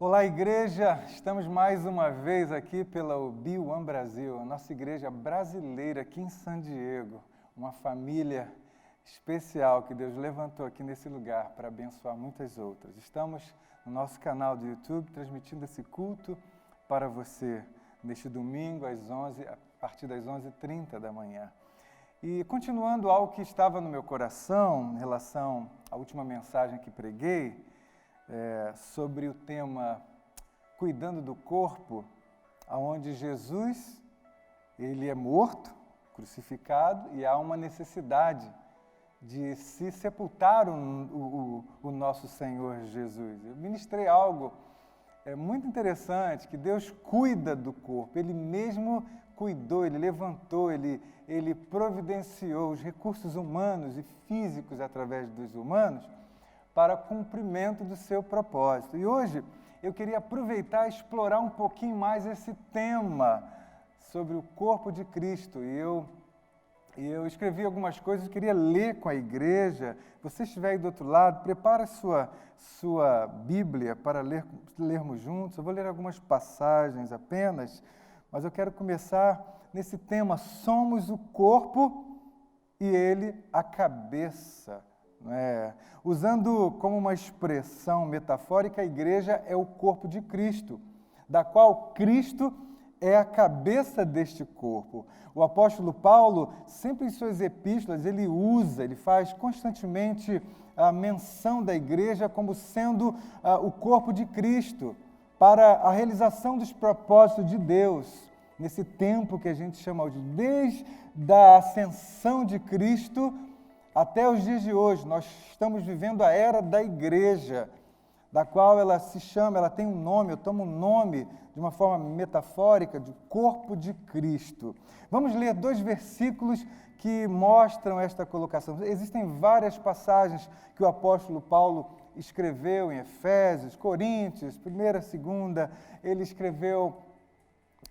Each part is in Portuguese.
Olá, igreja! Estamos mais uma vez aqui pela Be1 Brasil, a nossa igreja brasileira aqui em San Diego, uma família especial que Deus levantou aqui nesse lugar para abençoar muitas outras. Estamos no nosso canal do YouTube transmitindo esse culto para você neste domingo a partir das 11h30 da manhã. E continuando algo que estava no meu coração em relação à última mensagem que preguei, sobre o tema Cuidando do Corpo, onde Jesus ele é morto, crucificado, e há uma necessidade de se sepultar o nosso Senhor Jesus. Eu ministrei algo muito interessante, que Deus cuida do corpo, Ele mesmo cuidou, Ele levantou, Ele providenciou os recursos humanos e físicos através dos humanos para cumprimento do seu propósito. E hoje eu queria aproveitar e explorar um pouquinho mais esse tema sobre o corpo de Cristo. E eu escrevi algumas coisas, queria ler com a igreja. Você estiver aí do outro lado, prepara a sua Bíblia para lermos juntos. Eu vou ler algumas passagens apenas, mas eu quero começar nesse tema: somos o corpo e Ele a cabeça. Usando como uma expressão metafórica, a igreja é o corpo de Cristo, da qual Cristo é a cabeça deste corpo. O apóstolo Paulo, sempre em suas epístolas, ele faz constantemente a menção da igreja como sendo o corpo de Cristo, para a realização dos propósitos de Deus, nesse tempo que a gente chama de desde a ascensão de Cristo até os dias de hoje. Nós estamos vivendo a era da igreja, da qual ela tem um nome, eu tomo um nome de uma forma metafórica, de corpo de Cristo. Vamos ler 2 versículos que mostram esta colocação. Existem várias passagens que o apóstolo Paulo escreveu em Efésios, Coríntios, 1ª, 2ª, ele escreveu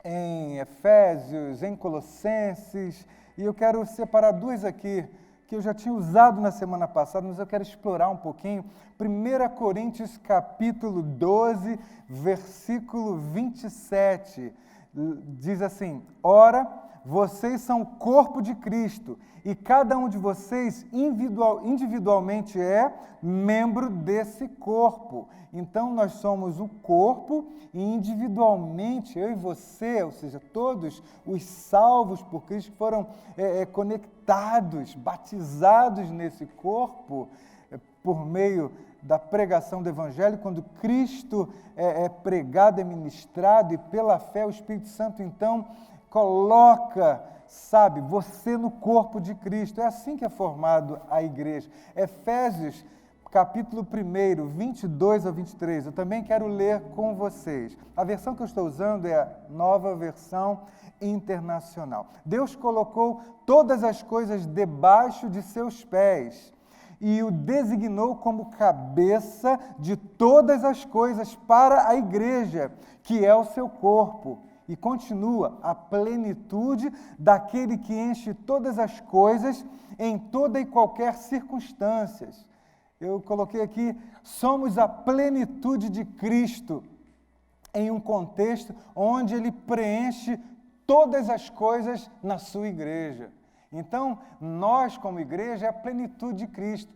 em Efésios, em Colossenses, e eu quero separar 2 aqui, que eu já tinha usado na semana passada, mas eu quero explorar um pouquinho. 1 Coríntios capítulo 12, versículo 27, diz assim: Ora, vocês são o corpo de Cristo, e cada um de vocês individualmente é membro desse corpo. Então, nós somos o corpo e individualmente, eu e você, ou seja, todos os salvos por Cristo, foram conectados, batizados nesse corpo, por meio da pregação do Evangelho. Quando Cristo é pregado, é ministrado, e pela fé o Espírito Santo, então, coloca, você no corpo de Cristo. É assim que é formado a igreja. Efésios, capítulo 1, 22 a 23, eu também quero ler com vocês. A versão que eu estou usando é a Nova Versão Internacional. Deus colocou todas as coisas debaixo de seus pés e o designou como cabeça de todas as coisas para a igreja, que é o seu corpo. E continua: a plenitude daquele que enche todas as coisas em toda e qualquer circunstância. Eu coloquei aqui: somos a plenitude de Cristo, em um contexto onde Ele preenche todas as coisas na sua igreja. Então, nós como igreja é a plenitude de Cristo.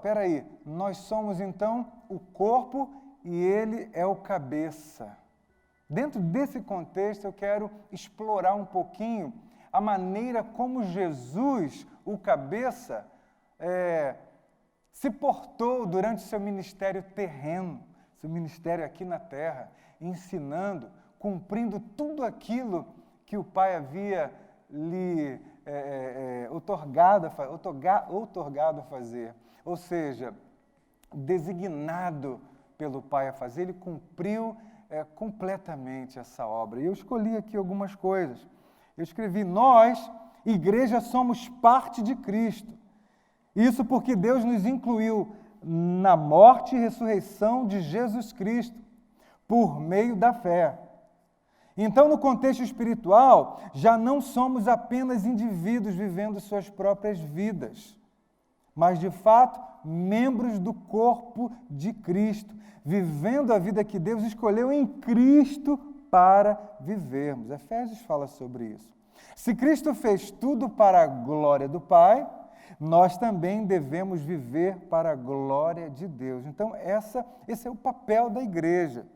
Peraí, nós somos então o corpo e Ele é o cabeça. Dentro desse contexto, eu quero explorar um pouquinho a maneira como Jesus, o cabeça, se portou durante o seu ministério terreno, seu ministério aqui na terra, ensinando, cumprindo tudo aquilo que o Pai havia lhe outorgado a fazer. Ou seja, designado pelo Pai a fazer, ele cumpriu completamente essa obra. E eu escolhi aqui algumas coisas. Eu escrevi: nós, igreja, somos parte de Cristo. Isso porque Deus nos incluiu na morte e ressurreição de Jesus Cristo, por meio da fé. Então, no contexto espiritual, já não somos apenas indivíduos vivendo suas próprias vidas, mas de fato membros do corpo de Cristo, vivendo a vida que Deus escolheu em Cristo para vivermos. Efésios fala sobre isso. Se Cristo fez tudo para a glória do Pai, nós também devemos viver para a glória de Deus. Então, esse é o papel da igreja,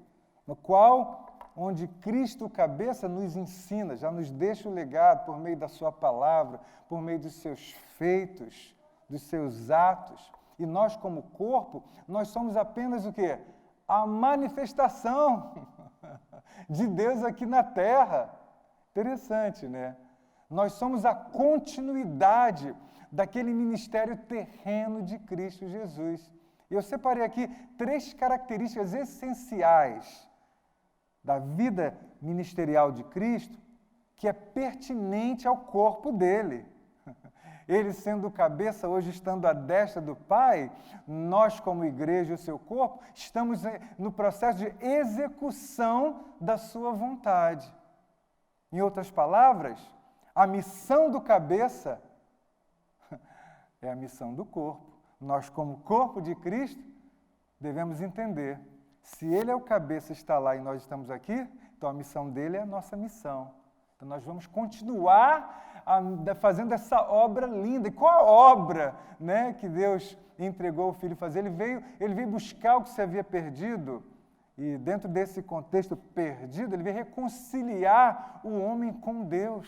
no qual, onde Cristo, cabeça, nos ensina, já nos deixa o legado por meio da sua palavra, por meio dos seus feitos, dos seus atos. E nós, como corpo, nós somos apenas o quê? A manifestação de Deus aqui na terra. Interessante, né? Nós somos a continuidade daquele ministério terreno de Cristo Jesus. Eu separei aqui 3 características essenciais da vida ministerial de Cristo, que é pertinente ao corpo dele. Ele sendo o cabeça, hoje estando à destra do Pai, nós como igreja e o seu corpo, estamos no processo de execução da sua vontade. Em outras palavras, a missão do cabeça é a missão do corpo. Nós, como corpo de Cristo, devemos entender. Se ele é o cabeça, está lá e nós estamos aqui, então a missão dele é a nossa missão. Então nós vamos continuar fazendo essa obra linda. E qual a obra, né, que Deus entregou o Filho a fazer? Ele veio buscar o que se havia perdido. E dentro desse contexto perdido, ele veio reconciliar o homem com Deus.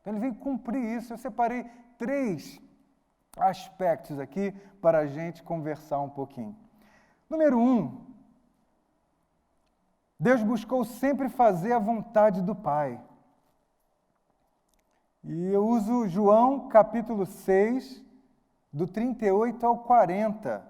Então ele veio cumprir isso. Eu separei 3 aspectos aqui para a gente conversar um pouquinho. Número 1, Deus buscou sempre fazer a vontade do Pai. E eu uso João capítulo 6, do 38 ao 40,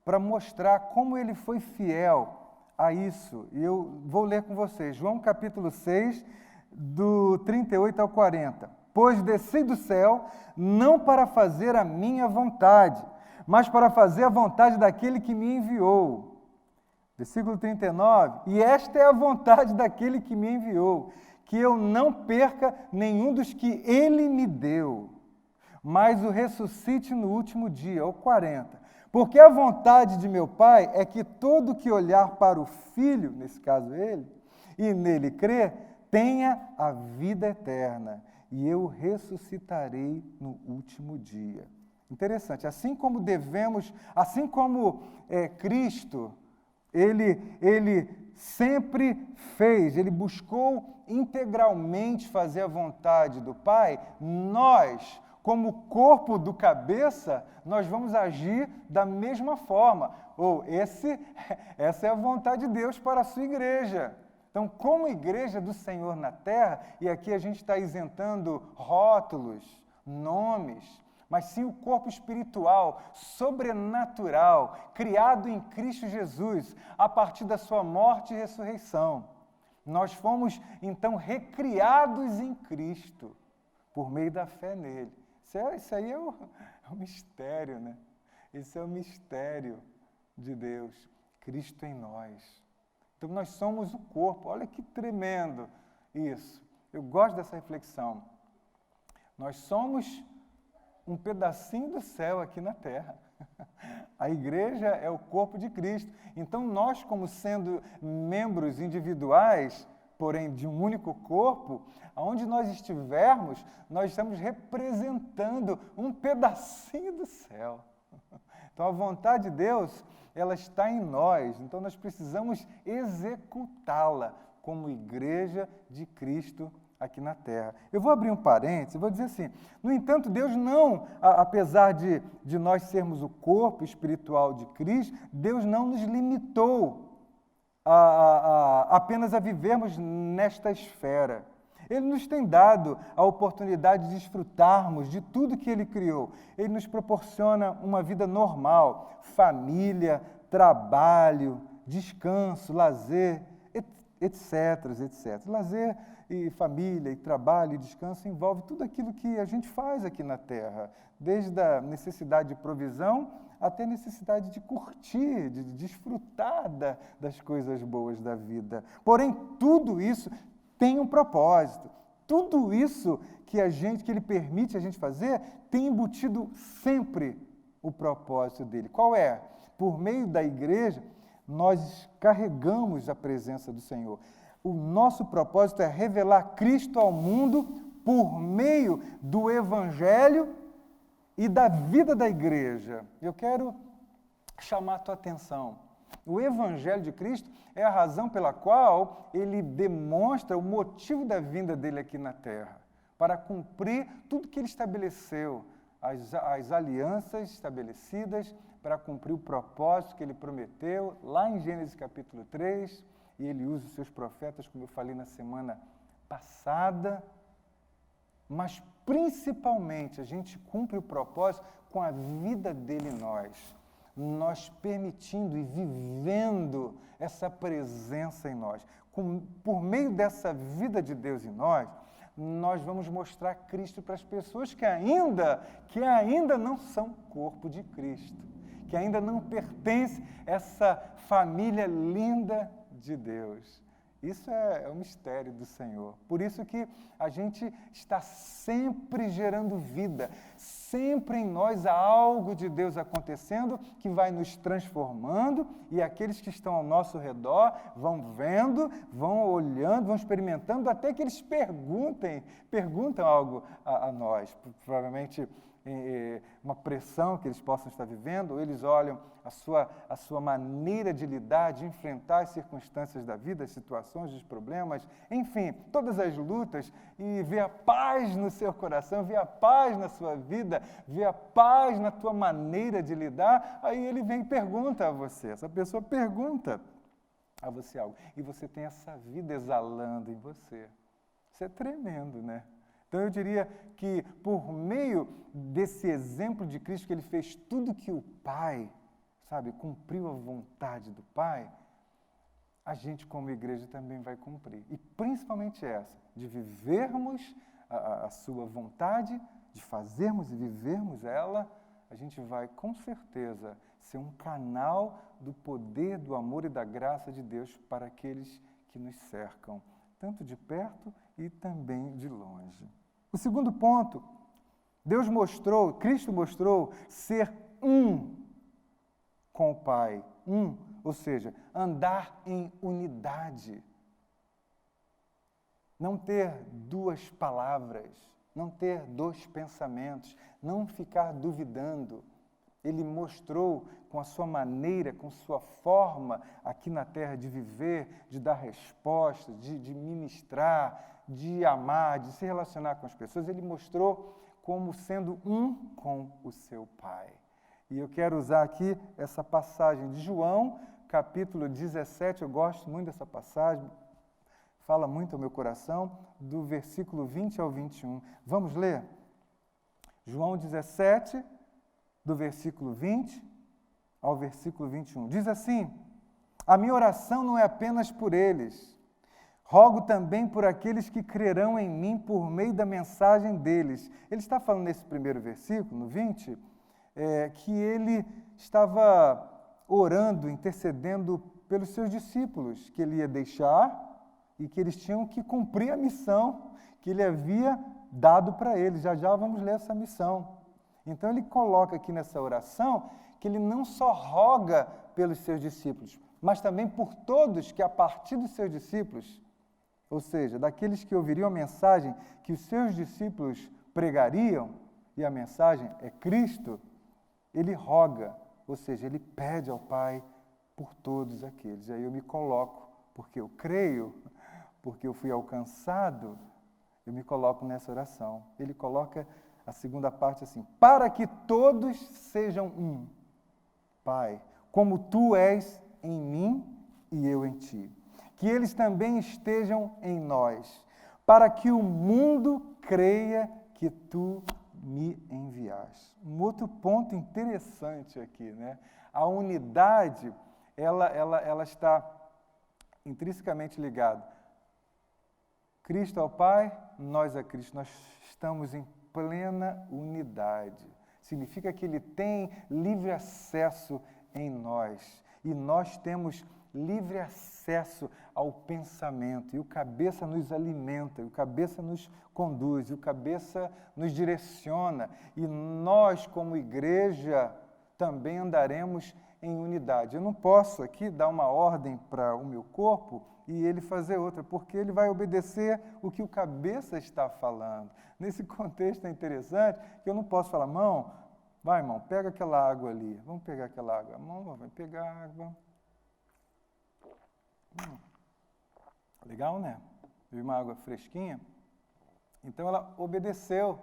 para mostrar como ele foi fiel a isso. E eu vou ler com vocês. João capítulo 6, do 38 ao 40. Pois desci do céu, não para fazer a minha vontade, mas para fazer a vontade daquele que me enviou. Versículo 39. E esta é a vontade daquele que me enviou, que eu não perca nenhum dos que ele me deu, mas o ressuscite no último dia, ou 40. Porque a vontade de meu Pai é que todo que olhar para o Filho, nesse caso ele, e nele crer, tenha a vida eterna, e eu ressuscitarei no último dia. Interessante, assim como Cristo, ele sempre fez, ele buscou integralmente fazer a vontade do Pai, nós, como corpo do cabeça, nós vamos agir da mesma forma. Essa é a vontade de Deus para a sua igreja. Então, como igreja do Senhor na terra, e aqui a gente está isentando rótulos, nomes, mas sim o corpo espiritual, sobrenatural, criado em Cristo Jesus, a partir da sua morte e ressurreição. Nós fomos, então, recriados em Cristo, por meio da fé nele. Isso aí é o mistério, né? Esse é o mistério de Deus, Cristo em nós. Então, nós somos o corpo. Olha que tremendo isso. Eu gosto dessa reflexão. Nós somos um pedacinho do céu aqui na terra. A igreja é o corpo de Cristo. Então, nós, como sendo membros individuais, porém de um único corpo, aonde nós estivermos, nós estamos representando um pedacinho do céu. Então, a vontade de Deus, ela está em nós. Então, nós precisamos executá-la como igreja de Cristo aqui na terra. Eu vou abrir um parênteses, eu vou dizer assim, no entanto, Deus não, apesar de nós sermos o corpo espiritual de Cristo, Deus não nos limitou apenas a vivermos nesta esfera. Ele nos tem dado a oportunidade de desfrutarmos de tudo que Ele criou. Ele nos proporciona uma vida normal, família, trabalho, descanso, lazer, etc. Lazer e família, e trabalho, e descanso envolve tudo aquilo que a gente faz aqui na Terra, desde a necessidade de provisão até a necessidade de curtir, de desfrutar das coisas boas da vida. Porém, tudo isso tem um propósito. Tudo isso que Ele permite a gente fazer tem embutido sempre o propósito dele. Qual é? Por meio da igreja, nós carregamos a presença do Senhor. O nosso propósito é revelar Cristo ao mundo por meio do Evangelho e da vida da igreja. Eu quero chamar a tua atenção. O Evangelho de Cristo é a razão pela qual ele demonstra o motivo da vinda dele aqui na terra, para cumprir tudo que ele estabeleceu, as alianças estabelecidas, para cumprir o propósito que ele prometeu, lá em Gênesis capítulo 3, e ele usa os seus profetas, como eu falei na semana passada, mas principalmente a gente cumpre o propósito com a vida dele em nós permitindo e vivendo essa presença em nós. Por meio dessa vida de Deus em nós vamos mostrar Cristo para as pessoas que ainda não são corpo de Cristo, que ainda não pertencem a essa família linda de Deus. Isso é o mistério do Senhor. Por isso que a gente está sempre gerando vida, sempre em nós há algo de Deus acontecendo que vai nos transformando, e aqueles que estão ao nosso redor vão vendo, vão olhando, vão experimentando, até que eles perguntam algo a nós. Provavelmente uma pressão que eles possam estar vivendo, ou eles olham a sua maneira de lidar, de enfrentar as circunstâncias da vida, as situações, os problemas, enfim, todas as lutas, e vê a paz no seu coração, vê a paz na sua vida, vê a paz na tua maneira de lidar, aí ele vem e pergunta a você, essa pessoa pergunta a você algo, e você tem essa vida exalando em você. Isso é tremendo, né? Então, eu diria que, por meio desse exemplo de Cristo, que ele fez tudo que o Pai, cumpriu a vontade do Pai, a gente, como igreja, também vai cumprir. E, principalmente essa, de vivermos a sua vontade, de fazermos e vivermos ela, a gente vai, com certeza, ser um canal do poder, do amor e da graça de Deus para aqueles que nos cercam, tanto de perto e também de longe. O segundo ponto, Cristo mostrou ser um com o Pai, ou seja, andar em unidade. Não ter duas palavras, não ter dois pensamentos, não ficar duvidando. Ele mostrou com a sua maneira, com sua forma aqui na terra de viver, de dar resposta, de ministrar, de amar, de se relacionar com as pessoas. Ele mostrou como sendo um com o seu Pai. E eu quero usar aqui essa passagem de João, capítulo 17, eu gosto muito dessa passagem, fala muito ao meu coração, do versículo 20 ao 21. Vamos ler? João 17, do versículo 20 ao versículo 21. Diz assim: a minha oração não é apenas por eles, rogo também por aqueles que crerão em mim por meio da mensagem deles. Ele está falando nesse primeiro versículo, no 20, que ele estava orando, intercedendo pelos seus discípulos, que ele ia deixar e que eles tinham que cumprir a missão que ele havia dado para eles. Já já vamos ler essa missão. Então ele coloca aqui nessa oração que ele não só roga pelos seus discípulos, mas também por todos que a partir dos seus discípulos, ou seja, daqueles que ouviriam a mensagem que os seus discípulos pregariam, e a mensagem é Cristo, ele roga, ou seja, ele pede ao Pai por todos aqueles. E aí eu me coloco, porque eu creio, porque eu fui alcançado, eu me coloco nessa oração. Ele coloca a segunda parte assim: para que todos sejam um, Pai, como tu és em mim e eu em ti. Que eles também estejam em nós, para que o mundo creia que tu me enviaste. Um outro ponto interessante aqui, né? A unidade, ela está intrinsecamente ligada. Cristo ao Pai, nós a Cristo. Nós estamos em plena unidade. Significa que Ele tem livre acesso em nós. E nós temos livre acesso ao pensamento. E o cabeça nos alimenta, e o cabeça nos conduz, e o cabeça nos direciona. E nós, como igreja, também andaremos em unidade. Eu não posso aqui dar uma ordem para o meu corpo e ele fazer outra, porque ele vai obedecer o que o cabeça está falando. Nesse contexto é interessante que eu não posso falar, mão, vai, irmão, pega aquela água ali. Vamos pegar aquela água. A mão vai pegar a água. Legal, né? Viu uma água fresquinha? Então ela obedeceu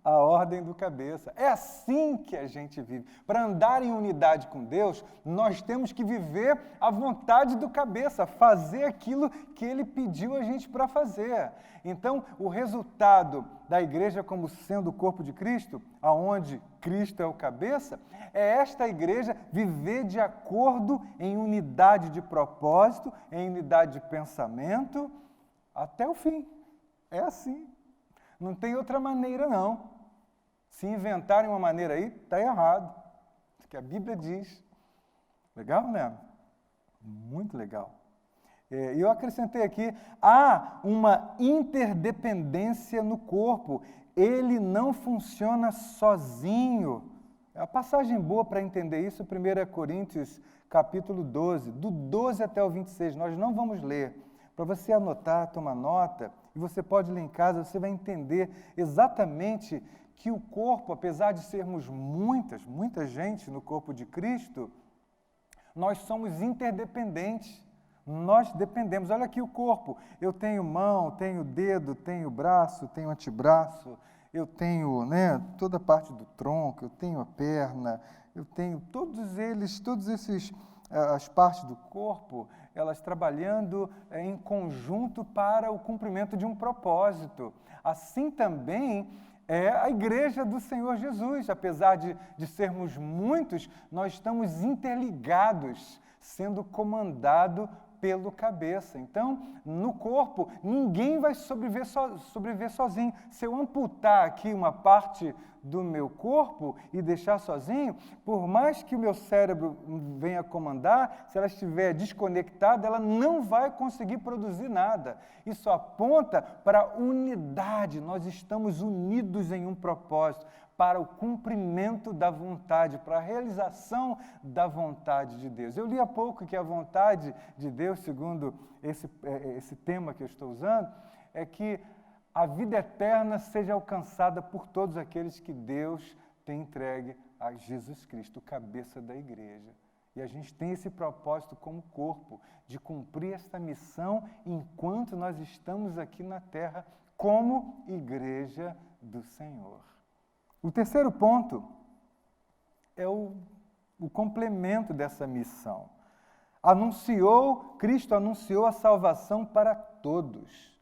a ordem do cabeça. É assim que a gente vive. Para andar em unidade com Deus, nós temos que viver a vontade do cabeça, fazer aquilo que ele pediu a gente para fazer. Então, o resultado da igreja como sendo o corpo de Cristo, aonde Cristo é o cabeça, é esta igreja viver de acordo em unidade de propósito, em unidade de pensamento, até o fim. É assim. Não tem outra maneira, não. Se inventarem uma maneira aí, está errado. Isso que a Bíblia diz. Legal, né? Muito legal. E eu acrescentei aqui, há uma interdependência no corpo. Ele não funciona sozinho. A passagem boa para entender isso, 1 Coríntios, capítulo 12, do 12 até o 26. Nós não vamos ler. Para você anotar, tomar nota, e você pode ler em casa, você vai entender exatamente que o corpo, apesar de sermos muita gente no corpo de Cristo, nós somos interdependentes, nós dependemos. Olha aqui o corpo, eu tenho mão, tenho dedo, tenho braço, tenho antebraço, eu tenho toda a parte do tronco, eu tenho a perna, eu tenho todos esses, as partes do corpo, elas trabalhando em conjunto para o cumprimento de um propósito. Assim também é a igreja do Senhor Jesus. Apesar de sermos muitos, nós estamos interligados, sendo comandado pelo cabeça. Então, no corpo, ninguém vai sobreviver sozinho. Se eu amputar aqui uma parte do meu corpo e deixar sozinho, por mais que o meu cérebro venha comandar, se ela estiver desconectada, ela não vai conseguir produzir nada. Isso aponta para a unidade. Nós estamos unidos em um propósito, para o cumprimento da vontade, para a realização da vontade de Deus. Eu li há pouco que a vontade de Deus, segundo esse tema que eu estou usando, é que a vida eterna seja alcançada por todos aqueles que Deus tem entregue a Jesus Cristo, cabeça da igreja. E a gente tem esse propósito como corpo, de cumprir esta missão enquanto nós estamos aqui na terra como igreja do Senhor. O terceiro ponto é o complemento dessa missão. Cristo anunciou a salvação para todos.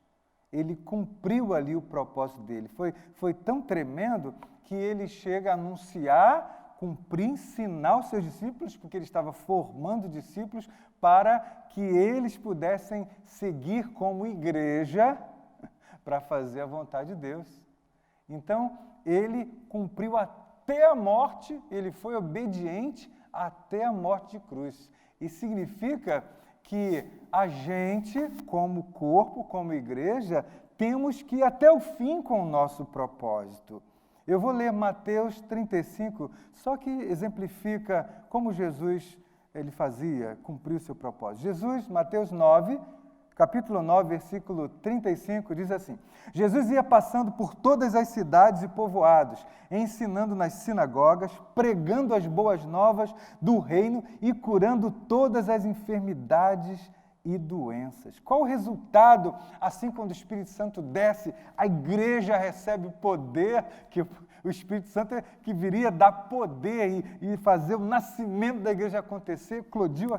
Ele cumpriu ali o propósito dele. Foi tão tremendo que ele chega a anunciar, cumprir, ensinar os seus discípulos, porque ele estava formando discípulos para que eles pudessem seguir como igreja para fazer a vontade de Deus. Então, ele cumpriu até a morte, ele foi obediente até a morte de cruz. E significa que a gente, como corpo, como igreja, temos que ir até o fim com o nosso propósito. Eu vou ler Mateus 35, só que exemplifica como Jesus ele fazia, cumpriu o seu propósito. Jesus, Mateus 9, capítulo 9, versículo 35, diz assim: Jesus ia passando por todas as cidades e povoados, ensinando nas sinagogas, pregando as boas novas do reino e curando todas as enfermidades e doenças. Qual o resultado? Assim, quando o Espírito Santo desce, a igreja recebe o poder, que o Espírito Santo é que viria dar poder e fazer o nascimento da igreja acontecer. Eclodiu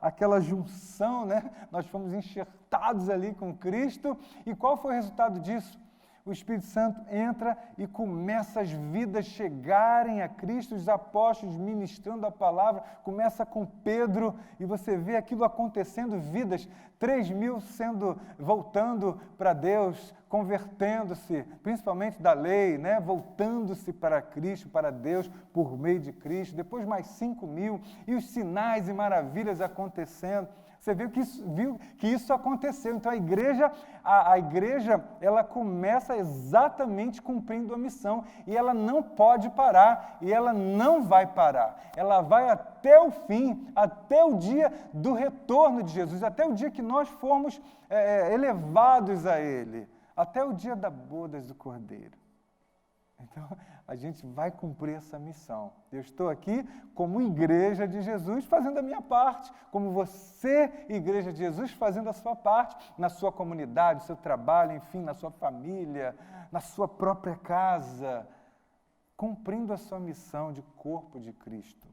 aquela junção, né? Nós fomos enxertados ali com Cristo. E qual foi o resultado disso? O Espírito Santo entra e começa as vidas chegarem a Cristo, os apóstolos ministrando a palavra, começa com Pedro, e você vê aquilo acontecendo, vidas, 3.000 voltando para Deus, convertendo-se, principalmente da lei, né? Voltando-se para Cristo, para Deus, por meio de Cristo, depois mais 5.000, e os sinais e maravilhas acontecendo. Você viu que isso aconteceu. Então a igreja, ela começa exatamente cumprindo a missão e ela não pode parar e ela não vai parar. Ela vai até o fim, até o dia do retorno de Jesus, até o dia que nós formos elevados a Ele, até o dia da bodas do Cordeiro. Então, a gente vai cumprir essa missão. Eu estou aqui como igreja de Jesus fazendo a minha parte, como você, igreja de Jesus, fazendo a sua parte, na sua comunidade, no seu trabalho, enfim, na sua família, na sua própria casa, cumprindo a sua missão de corpo de Cristo,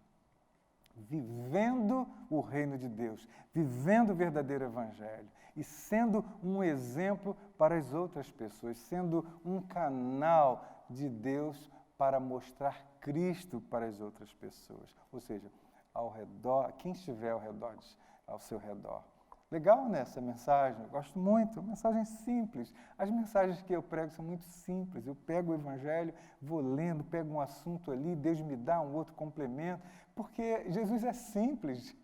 vivendo o reino de Deus, vivendo o verdadeiro evangelho e sendo um exemplo para as outras pessoas, sendo um canal de Deus para mostrar Cristo para as outras pessoas. Ou seja, ao redor, quem estiver ao seu redor. Legal, né, essa mensagem? Eu gosto muito, mensagem simples. As mensagens que eu prego são muito simples. Eu pego o evangelho, vou lendo, pego um assunto ali, Deus me dá um outro complemento, porque Jesus é simples.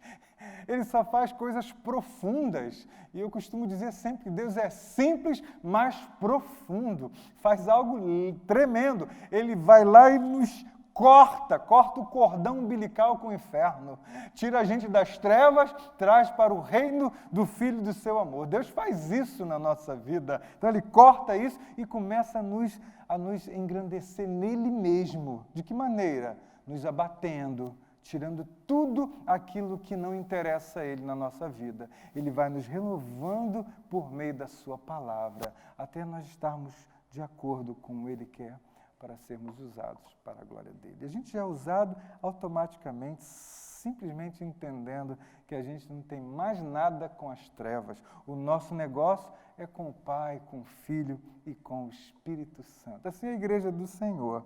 Ele só faz coisas profundas. E eu costumo dizer sempre que Deus é simples, mas profundo. Faz algo tremendo. Ele vai lá e nos corta o cordão umbilical com o inferno. Tira a gente das trevas, traz para o reino do Filho do seu amor. Deus faz isso na nossa vida. Então Ele corta isso e começa a nos engrandecer nele mesmo. De que maneira? Nos abatendo, tirando tudo aquilo que não interessa a Ele na nossa vida. Ele vai nos renovando por meio da sua palavra, até nós estarmos de acordo com Ele quer, para sermos usados para a glória dEle. A gente é usado automaticamente, simplesmente entendendo que a gente não tem mais nada com as trevas. O nosso negócio é com o Pai, com o Filho e com o Espírito Santo. Assim é a igreja do Senhor.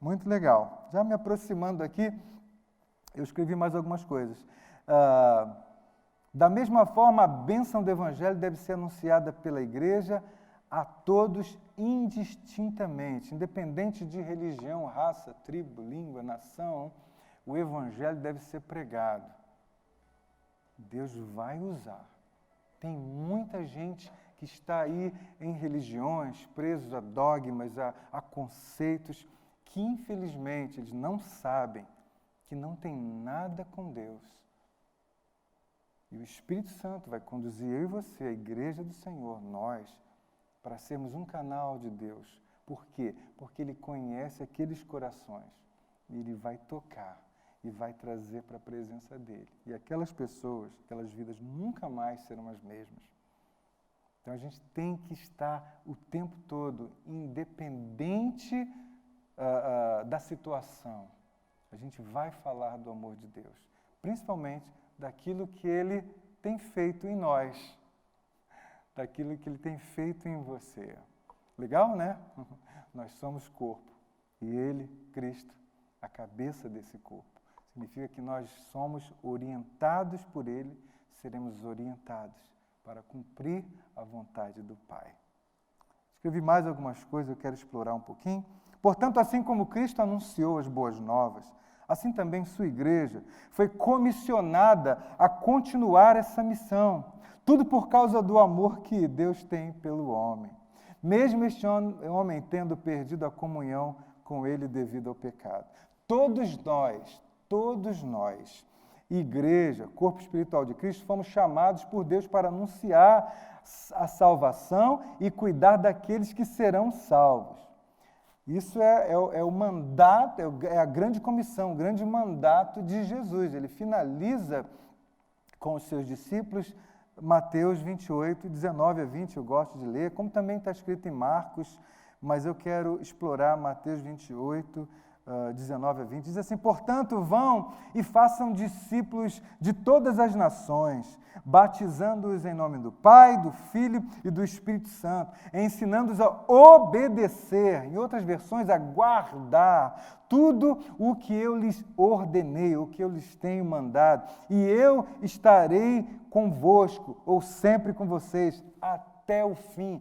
Muito legal. Já me aproximando aqui, eu escrevi mais algumas coisas. Da mesma forma, a bênção do Evangelho deve ser anunciada pela igreja a todos indistintamente, independente de religião, raça, tribo, língua, nação, o Evangelho deve ser pregado. Deus vai usar. Tem muita gente que está aí em religiões, presos a dogmas, a conceitos, que infelizmente eles não sabem que não tem nada com Deus. E o Espírito Santo vai conduzir eu e você, a igreja do Senhor, nós, para sermos um canal de Deus. Por quê? Porque Ele conhece aqueles corações. E Ele vai tocar e vai trazer para a presença dEle. E aquelas pessoas, aquelas vidas nunca mais serão as mesmas. Então a gente tem que estar o tempo todo, independente da situação. A gente vai falar do amor de Deus, principalmente daquilo que Ele tem feito em nós, daquilo que Ele tem feito em você. Legal, né? Nós somos corpo e Ele, Cristo, a cabeça desse corpo. Significa que nós somos orientados por Ele, seremos orientados para cumprir a vontade do Pai. Escrevi mais algumas coisas, eu quero explorar um pouquinho. Portanto, assim como Cristo anunciou as boas novas, assim também sua igreja foi comissionada a continuar essa missão. Tudo por causa do amor que Deus tem pelo homem. Mesmo este homem tendo perdido a comunhão com Ele devido ao pecado. Todos nós, igreja, corpo espiritual de Cristo, fomos chamados por Deus para anunciar a salvação e cuidar daqueles que serão salvos. Isso é o mandato, é a grande comissão, o grande mandato de Jesus. Ele finaliza com os seus discípulos, Mateus 28, 19 a 20, eu gosto de ler, como também está escrito em Marcos, mas eu quero explorar Mateus 28, 19 a 20. Diz assim: portanto, vão e façam discípulos de todas as nações, batizando-os em nome do Pai, do Filho e do Espírito Santo, ensinando-os a obedecer, em outras versões, a guardar tudo o que eu lhes ordenei, o que eu lhes tenho mandado, e eu estarei convosco, ou sempre com vocês, até o fim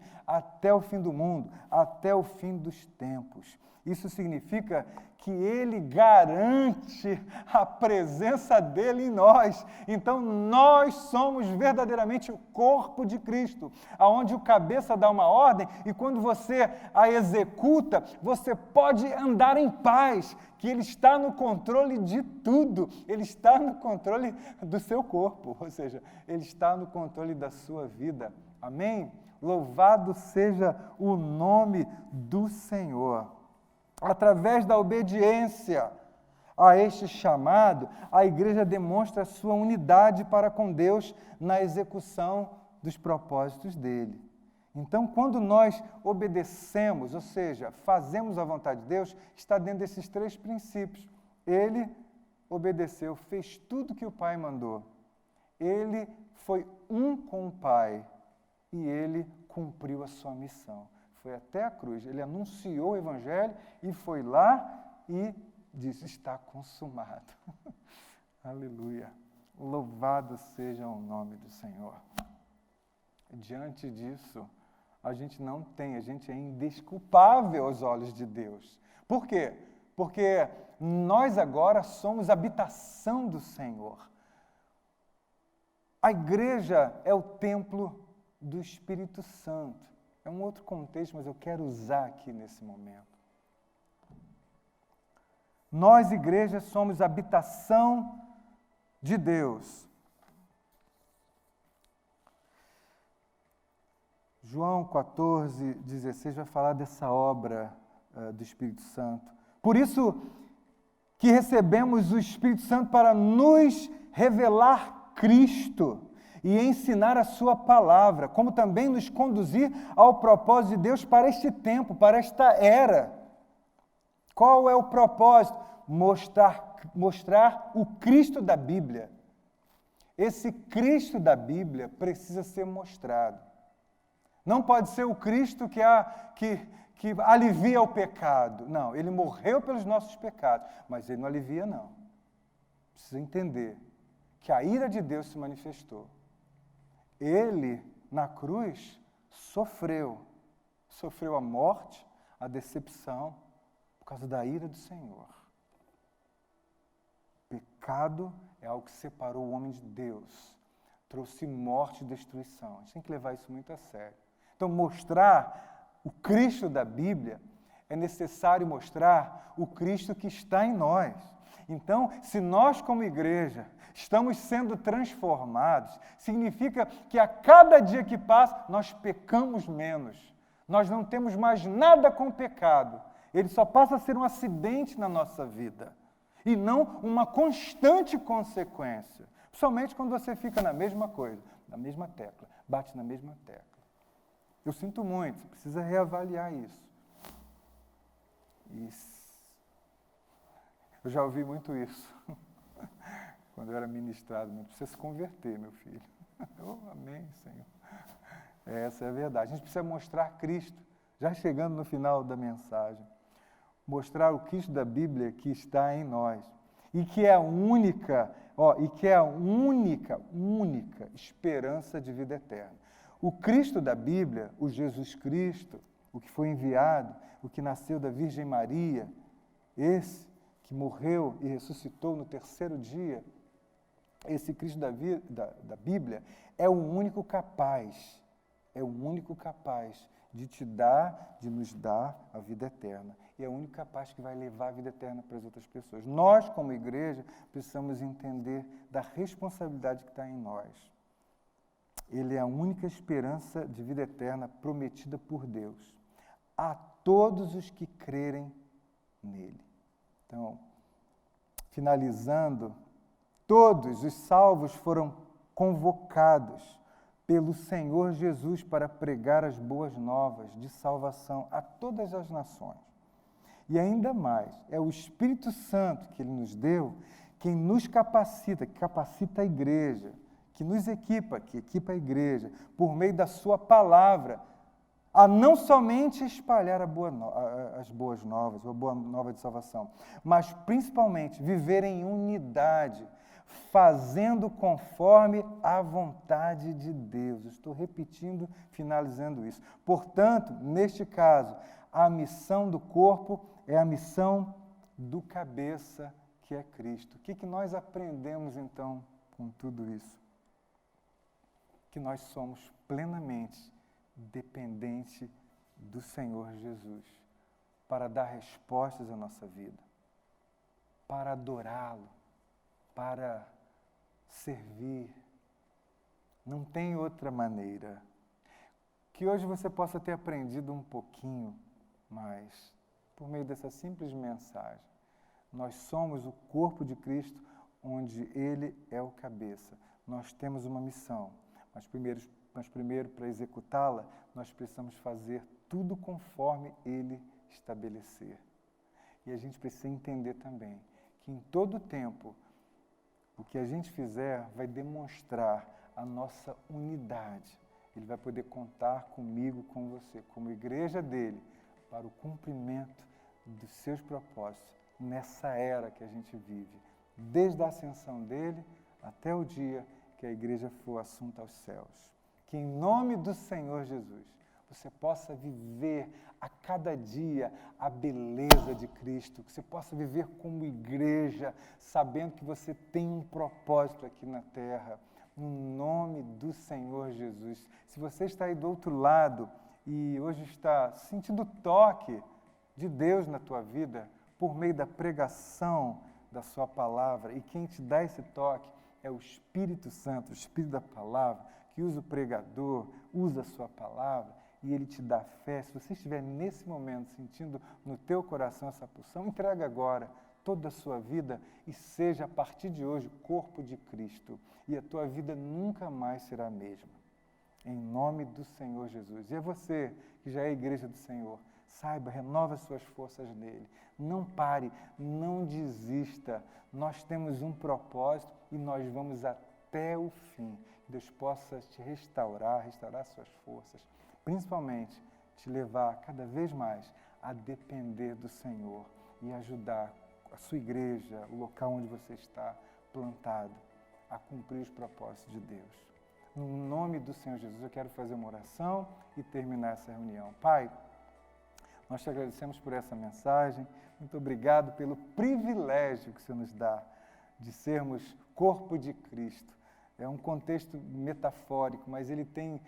do mundo, até o fim dos tempos. Isso significa que Ele garante a presença dEle em nós. Então, nós somos verdadeiramente o corpo de Cristo, aonde o cabeça dá uma ordem e quando você a executa, você pode andar em paz, que Ele está no controle de tudo. Ele está no controle do seu corpo, ou seja, Ele está no controle da sua vida. Amém? Louvado seja o nome do Senhor. Através da obediência a este chamado, a igreja demonstra a sua unidade para com Deus na execução dos propósitos dele. Então, quando nós obedecemos, ou seja, fazemos a vontade de Deus, está dentro desses 3 princípios. Ele obedeceu, fez tudo que o Pai mandou. Ele foi um com o Pai e ele cumpriu a sua missão. Foi até a cruz, ele anunciou o Evangelho e foi lá e disse, está consumado. Aleluia. Louvado seja o nome do Senhor. Diante disso, a gente é indesculpável aos olhos de Deus. Por quê? Porque nós agora somos habitação do Senhor. A igreja é o templo do Espírito Santo. É um outro contexto, mas eu quero usar aqui nesse momento. Nós, igreja, somos habitação de Deus. João 14, 16 vai falar dessa obra do Espírito Santo. Por isso que recebemos o Espírito Santo para nos revelar Cristo e ensinar a sua palavra, como também nos conduzir ao propósito de Deus para este tempo, para esta era. Qual é o propósito? Mostrar o Cristo da Bíblia. Esse Cristo da Bíblia precisa ser mostrado. Não pode ser o Cristo que alivia o pecado. Não, ele morreu pelos nossos pecados, mas ele não alivia, não. Precisa entender que a ira de Deus se manifestou. Ele, na cruz, sofreu a morte, a decepção, por causa da ira do Senhor. Pecado é algo que separou o homem de Deus, trouxe morte e destruição. A gente tem que levar isso muito a sério. Então, mostrar o Cristo da Bíblia, é necessário mostrar o Cristo que está em nós. Então, se nós como igreja estamos sendo transformados, significa que a cada dia que passa, nós pecamos menos. Nós não temos mais nada com o pecado. Ele só passa a ser um acidente na nossa vida e não uma constante consequência. Principalmente quando você fica na mesma coisa, na mesma tecla, bate na mesma tecla. Eu sinto muito, você precisa reavaliar isso. Eu já ouvi muito isso. Quando eu era ministrado, não precisa se converter, meu filho. Amém, Senhor. Essa é a verdade. A gente precisa mostrar Cristo, já chegando no final da mensagem. Mostrar o Cristo da Bíblia que está em nós. E que é a única esperança de vida eterna. O Cristo da Bíblia, o Jesus Cristo, o que foi enviado, o que nasceu da Virgem Maria, esse que morreu e ressuscitou no 3º dia, esse Cristo da Bíblia é o único capaz de te dar, de nos dar a vida eterna. E é o único capaz que vai levar a vida eterna para as outras pessoas. Nós, como igreja, precisamos entender da responsabilidade que está em nós. Ele é a única esperança de vida eterna prometida por Deus a todos os que crerem nele. Então, finalizando, todos os salvos foram convocados pelo Senhor Jesus para pregar as boas novas de salvação a todas as nações. E ainda mais, é o Espírito Santo que Ele nos deu, quem nos capacita, que capacita a igreja, que nos equipa, que equipa a igreja, por meio da sua palavra, a não somente espalhar as boas novas, a boa nova de salvação, mas principalmente viver em unidade, fazendo conforme a vontade de Deus. Estou repetindo, finalizando isso. Portanto, neste caso, a missão do corpo é a missão do cabeça que é Cristo. O que nós aprendemos então com tudo isso? Que nós somos plenamente dependentes do Senhor Jesus para dar respostas à nossa vida, para adorá-lo, para servir. Não tem outra maneira. Que hoje você possa ter aprendido um pouquinho mais, por meio dessa simples mensagem. Nós somos o corpo de Cristo, onde Ele é o cabeça. Nós temos uma missão, mas primeiro para executá-la, nós precisamos fazer tudo conforme Ele estabelecer. E a gente precisa entender também que em todo tempo, o que a gente fizer vai demonstrar a nossa unidade. Ele vai poder contar comigo, com você, como igreja dele, para o cumprimento dos seus propósitos nessa era que a gente vive, desde a ascensão dele até o dia que a igreja for assunta aos céus. Que em nome do Senhor Jesus, você possa viver a cada dia a beleza de Cristo, que você possa viver como igreja, sabendo que você tem um propósito aqui na terra, no nome do Senhor Jesus. Se você está aí do outro lado e hoje está sentindo o toque de Deus na tua vida, por meio da pregação da sua palavra, e quem te dá esse toque é o Espírito Santo, o Espírito da palavra, que usa o pregador, usa a sua palavra, e ele te dá fé. Se você estiver nesse momento sentindo no teu coração essa pulsão, entrega agora toda a sua vida e seja a partir de hoje corpo de Cristo, e a tua vida nunca mais será a mesma. Em nome do Senhor Jesus. E é você que já é a igreja do Senhor, saiba, renova as suas forças nele. Não pare, não desista. Nós temos um propósito e nós vamos até o fim. Que Deus possa te restaurar suas forças, principalmente te levar cada vez mais a depender do Senhor e ajudar a sua igreja, o local onde você está plantado, a cumprir os propósitos de Deus. No nome do Senhor Jesus, eu quero fazer uma oração e terminar essa reunião. Pai, nós te agradecemos por essa mensagem. Muito obrigado pelo privilégio que o Senhor nos dá de sermos corpo de Cristo. É um contexto metafórico, mas ele tem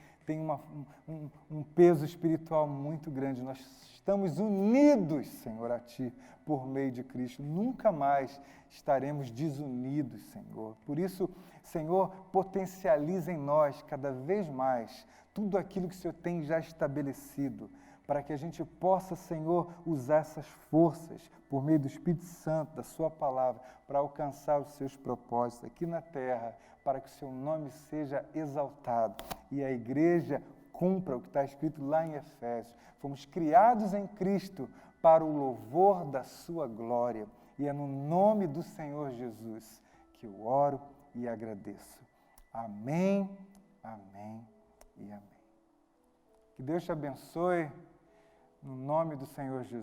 um peso espiritual muito grande. Nós estamos unidos, Senhor, a Ti, por meio de Cristo. Nunca mais estaremos desunidos, Senhor. Por isso, Senhor, potencializa em nós cada vez mais tudo aquilo que o Senhor tem já estabelecido, para que a gente possa, Senhor, usar essas forças por meio do Espírito Santo, da Sua palavra, para alcançar os Seus propósitos aqui na terra, para que o Seu nome seja exaltado e a igreja cumpra o que está escrito lá em Efésios. Fomos criados em Cristo para o louvor da Sua glória. E é no nome do Senhor Jesus que eu oro e agradeço. Amém, amém e amém. Que Deus te abençoe. No nome do Senhor Jesus.